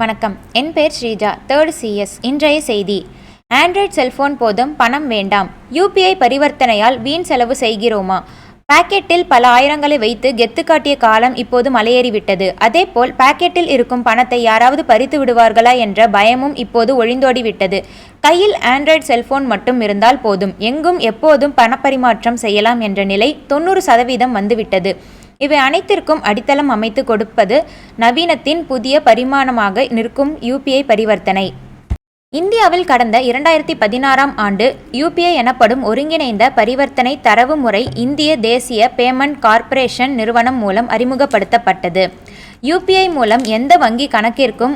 வணக்கம். என் பெயர் Sreeja, 3rd CS. இன்றைய செய்தி: ஆண்ட்ராய்டு செல்போன் போதும், பணம் வேண்டாம். UPI பரிவர்த்தனையால் வீண் செலவு செய்கிறோமா? பாக்கெட்டில் பல ஆயிரங்களை வைத்து கெத்து காட்டிய காலம் இப்போது மலையேறிவிட்டது. அதேபோல் பாக்கெட்டில் இருக்கும் பணத்தை யாராவது பறித்து விடுவார்களா என்ற பயமும் இப்போது ஒழிந்தோடிவிட்டது. கையில் ஆண்ட்ராய்டு செல்போன் மட்டும் இருந்தால் போதும், எங்கும் எப்போதும் பணப்பரிமாற்றம் செய்யலாம் என்ற நிலை 90% வந்துவிட்டது. இவை அனைத்திற்கும் அடித்தளம் அமைத்து கொடுப்பது நவீனத்தின் புதிய பரிமாணமாக நிற்கும் UPI பரிவர்த்தனை. இந்தியாவில் கடந்த 2016ஆம் ஆண்டு UPI எனப்படும் ஒருங்கிணைந்த பரிவர்த்தனை தரவு முறை இந்திய தேசிய பேமெண்ட் கார்ப்பரேஷன் நிறுவனம் மூலம் அறிமுகப்படுத்தப்பட்டது. UPI மூலம் எந்த வங்கி கணக்கிற்கும்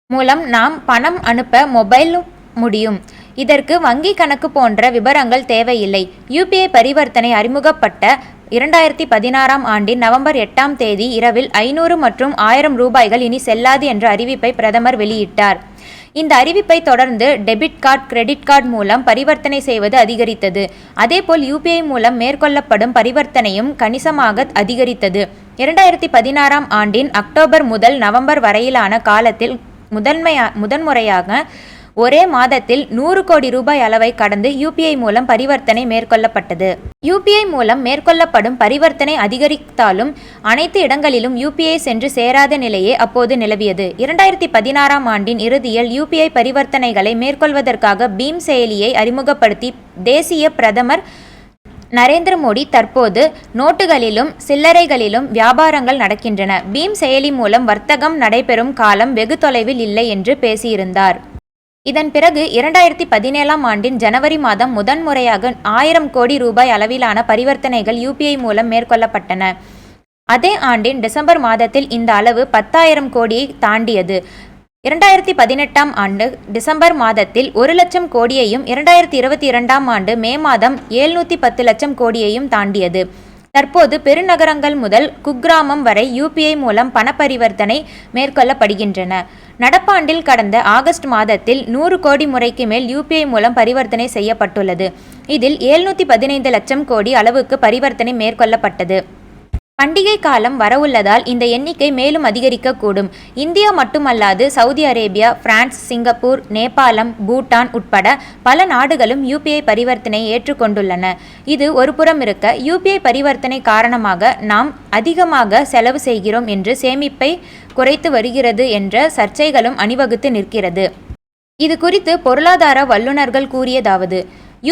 மூலம் நாம் பணம் அனுப்ப மொபைல் முடியும். இதற்கு வங்கி கணக்கு போன்ற விபரங்கள் தேவையில்லை. UPI பரிவர்த்தனை அறிமுகப்பட்ட 2016ஆம் ஆண்டின் நவம்பர் 8ஆம் தேதி இரவில் 500 மற்றும் 1000 ரூபாய்கள் இனி செல்லாது என்ற அறிவிப்பை பிரதமர் வெளியிட்டார். இந்த அறிவிப்பை தொடர்ந்து டெபிட் கார்டு, கிரெடிட் கார்டு மூலம் பரிவர்த்தனை செய்வது அதிகரித்தது. அதேபோல் UPI மூலம் மேற்கொள்ளப்படும் பரிவர்த்தனையும் கணிசமாக அதிகரித்தது. 2016ஆம் ஆண்டின் அக்டோபர் முதல் நவம்பர் வரையிலான காலத்தில் முதன்முறையாக ஒரே மாதத்தில் 100 கோடி ரூபாய் அளவை கடந்து UPI மூலம் பரிவர்த்தனை மேற்கொள்ளப்பட்டது. UPI மூலம் மேற்கொள்ளப்படும் பரிவர்த்தனை அதிகரித்தாலும் அனைத்து இடங்களிலும் UPI சென்று சேராத நிலையே அப்போது நிலவியது. 2016ஆம் ஆண்டின் இறுதியில் UPI பரிவர்த்தனைகளை மேற்கொள்வதற்காக பீம் செயலியை அறிமுகப்படுத்தி தேசிய பிரதமர் நரேந்திர மோடி தற்போது நோட்டுகளிலும் சில்லறைகளிலும் வியாபாரங்கள் நடக்கின்றன, பீம் செயலி மூலம் வர்த்தகம் நடைபெறும் காலம் வெகு தொலைவில் இல்லை என்று பேசியிருந்தார். இதன் பிறகு 2017ஆம் ஆண்டின் ஜனவரி மாதம் முதன்முறையாக 1000 கோடி ரூபாய் அளவிலான பரிவர்த்தனைகள் UPI மூலம் மேற்கொள்ளப்பட்டன. அதே ஆண்டின் டிசம்பர் மாதத்தில் இந்த அளவு 10,000 கோடியை தாண்டியது. 2018ஆம் ஆண்டு டிசம்பர் மாதத்தில் 1 லட்சம் கோடியையும் 2022ஆம் ஆண்டு மே மாதம் 710 லட்சம் கோடியையும் தாண்டியது. தற்போது பெருநகரங்கள் முதல் குக்கிராமம் வரை UPI மூலம் பணப்பரிவர்த்தனை மேற்கொள்ளப்படுகின்றன. நடப்பாண்டில் கடந்த ஆகஸ்ட் மாதத்தில் 100 கோடி முறைக்கு மேல் UPI மூலம் பரிவர்த்தனை செய்யப்பட்டுள்ளது. இதில் 715 லட்சம் கோடி அளவுக்கு பரிவர்த்தனை மேற்கொள்ளப்பட்டது. பண்டிகை காலம் வரவுள்ளதால் இந்த எண்ணிக்கை மேலும் அதிகரிக்கக்கூடும். இந்தியா மட்டுமல்லாது சவுதி அரேபியா, பிரான்ஸ், சிங்கப்பூர், நேபாளம், பூட்டான் உட்பட பல நாடுகளும் UPI பரிவர்த்தனை ஏற்றுக்கொண்டுள்ளன. இது ஒருபுறம் இருக்க, UPI பரிவர்த்தனை காரணமாக நாம் அதிகமாக செலவு செய்கிறோம் என்று சேமிப்பை குறைத்து வருகிறது என்ற சர்ச்சைகளும் அணிவகுத்து நிற்கிறது. இது குறித்து பொருளாதார வல்லுநர்கள் கூறியதாவது: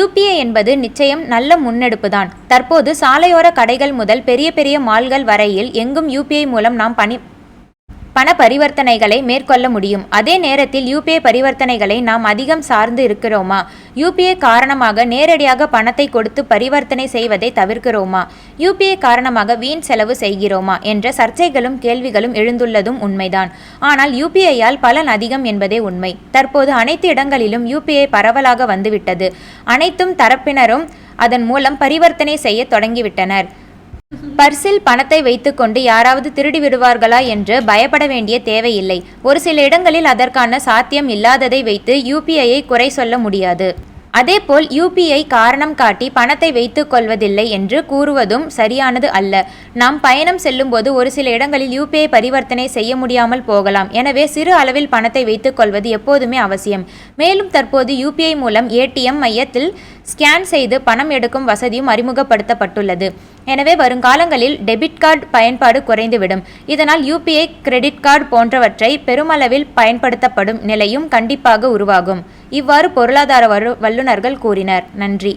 UPI என்பது நிச்சயம் நல்ல முன்னெடுப்புதான். தற்போது சாலையோர கடைகள் முதல் பெரிய பெரிய மால்கள் வரையில் எங்கும் UPI மூலம் நாம் பண பரிவர்த்தனைகளை மேற்கொள்ள முடியும். அதே நேரத்தில் UPI பரிவர்த்தனைகளை நாம் அதிகம் சார்ந்து இருக்கிறோமா? UPI காரணமாக நேரடியாக பணத்தை கொடுத்து பரிவர்த்தனை செய்வதை தவிர்க்கிறோமா? UPI காரணமாக வீண் செலவு செய்கிறோமா என்ற சர்ச்சைகளும் கேள்விகளும் எழுந்துள்ளதும் உண்மைதான். ஆனால் UPI-யால் பலன் அதிகம் என்பதே உண்மை. தற்போது அனைத்து இடங்களிலும் UPI பரவலாக வந்துவிட்டது. அனைத்தும் தரப்பினரும் அதன் மூலம் பரிவர்த்தனை செய்ய தொடங்கிவிட்டனர். பர்சில் பணத்தை வைத்துக்கொண்டு யாராவது திருடி விடுவார்களா என்று பயப்பட வேண்டிய தேவையில்லை. ஒரு சில இடங்களில் அதற்கான சாத்தியம் இல்லாததை வைத்து UPI-யை குறை சொல்ல முடியாது. அதேபோல் UPI காரணம் காட்டி பணத்தை வைத்துக் கொள்வதில்லை என்று கூறுவதும் சரியானது அல்ல. நாம் பயணம் செல்லும்போது ஒரு சில இடங்களில் UPI பரிவர்த்தனை செய்ய முடியாமல் போகலாம். எனவே சிறு அளவில் பணத்தை வைத்துக் கொள்வது எப்போதுமே அவசியம். மேலும் தற்போது UPI மூலம் ATM மையத்தில் ஸ்கேன் செய்து பணம் எடுக்கும் வசதியும் அறிமுகப்படுத்தப்பட்டுள்ளது. எனவே வருங்காலங்களில் டெபிட் கார்டு பயன்பாடு குறைந்துவிடும். இதனால் UPI, கிரெடிட் கார்டு போன்றவற்றை பெருமளவில் பயன்படுத்தப்படும் நிலையும் கண்டிப்பாக உருவாகும். இவ்வாறு பொருளாதார வல்லுநர்கள் கூறினர். நன்றி.